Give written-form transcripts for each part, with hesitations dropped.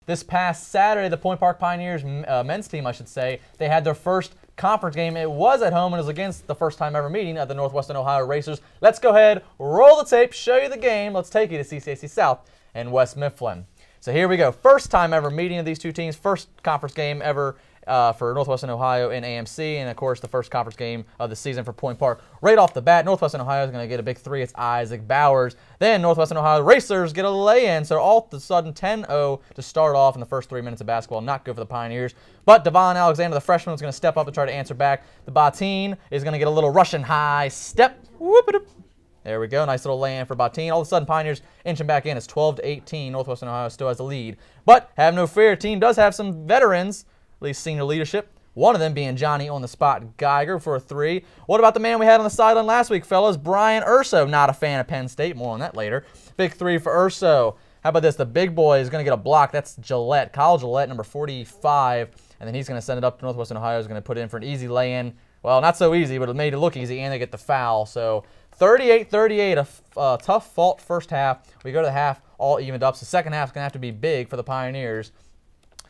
This past Saturday, the Point Park Pioneers men's team, I should say, they had their first conference game. It was at home and it was against the first time ever meeting at the Northwestern Ohio Racers. Let's go ahead, roll the tape, show you the game. Let's take you to CCAC South in West Mifflin. So here we go. First time ever meeting of these two teams. First conference game ever for Northwestern Ohio in AMC, and of course the first conference game of the season for Point Park. Right off the bat, Northwestern Ohio is going to get a big three. It's Isaac Bowers. Then Northwestern Ohio Racers get a lay-in, so all of a sudden 10-0 to start off in the first 3 minutes of basketball. Not good for the Pioneers. But Devon Alexander, the freshman, is going to step up and try to answer back. The Bateen is going to get a little Russian high step. Whoop-a-doop. There we go. Nice little lay-in for Bateen. All of a sudden, Pioneers inching back in. It's 12-18. Northwestern Ohio still has the lead. But have no fear. Team does have some veterans, at least senior leadership. One of them being Johnny on the spot Geiger for a three. What about the man we had on the sideline last week, fellas? Brian Urso. Not a fan of Penn State. More on that later. Big three for Urso. How about this? The big boy is going to get a block. That's Gillette. Kyle Gillette, number 45. And then he's going to send it up to Northwestern Ohio. He's going to put it in for an easy lay-in. Well, not so easy, but it made it look easy, and they get the foul. So 38-38, a tough fought first half. We go to the half, all evened up. So the second half is going to have to be big for the Pioneers.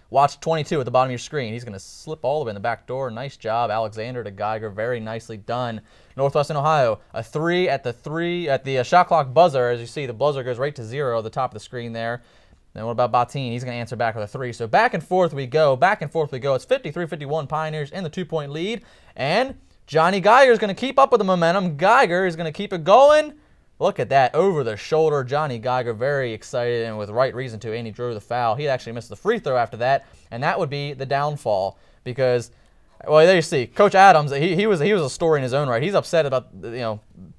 Watch 22 at the bottom of your screen. He's going to slip all the way in the back door. Nice job, Alexander to Geiger. Very nicely done. Northwestern Ohio, a three at the shot clock buzzer. As you see, the buzzer goes right to 0 at the top of the screen there. Then what about Bateen? He's going to answer back with a three. So back and forth we go. Back and forth we go. It's 53-51 Pioneers in the 2-point lead. And Johnny Geiger is going to keep up with the momentum. Geiger is going to keep it going. Look at that, over the shoulder. Johnny Geiger very excited and with right reason to, and he drew the foul. He actually missed the free throw after that, and that would be the downfall because, well, there you see, Coach Adams, he was a story in his own right. He's upset about,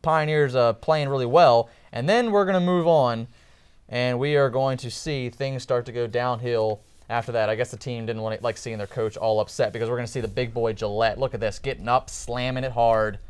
Pioneers playing really well, and then we're going to move on, and we are going to see things start to go downhill after that. I guess the team didn't want to like seeing their coach all upset because we're going to see the big boy Gillette. Look at this, getting up, slamming it hard.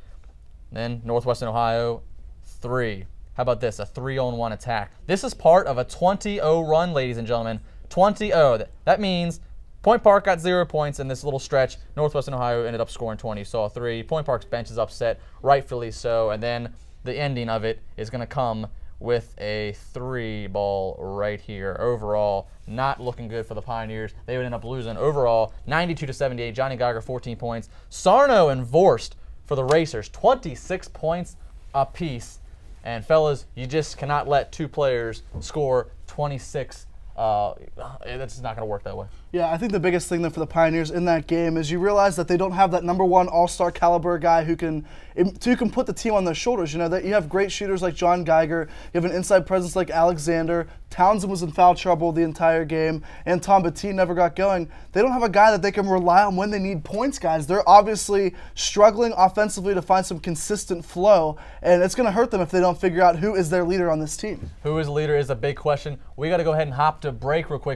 Then Northwestern Ohio, three. How about this? A 3-on-1 attack. This is part of a 20-0 run, ladies and gentlemen. 20-0. That means Point Park got 0 points in this little stretch. Northwestern Ohio ended up scoring 20. Saw a three. Point Park's bench is upset, rightfully so. And then the ending of it is going to come with a 3-ball right here. Overall, not looking good for the Pioneers. They would end up losing overall 92-78. Johnny Geiger, 14 points. Sarno and Vorst for the Racers, 26 points apiece. And fellas, you just cannot let two players score 26. That's just not going to work that way. Yeah, I think the biggest thing then for the Pioneers in that game is you realize that they don't have that #1 all-star caliber guy who can put the team on their shoulders. You know, that you have great shooters like John Geiger, you have an inside presence like Alexander. Townsend was in foul trouble the entire game, and Tom Bateen never got going. They don't have a guy that they can rely on when they need points, guys. They're obviously struggling offensively to find some consistent flow, and it's going to hurt them if they don't figure out who is their leader on this team. Who is the leader is a big question. We got to go ahead and hop to break real quick.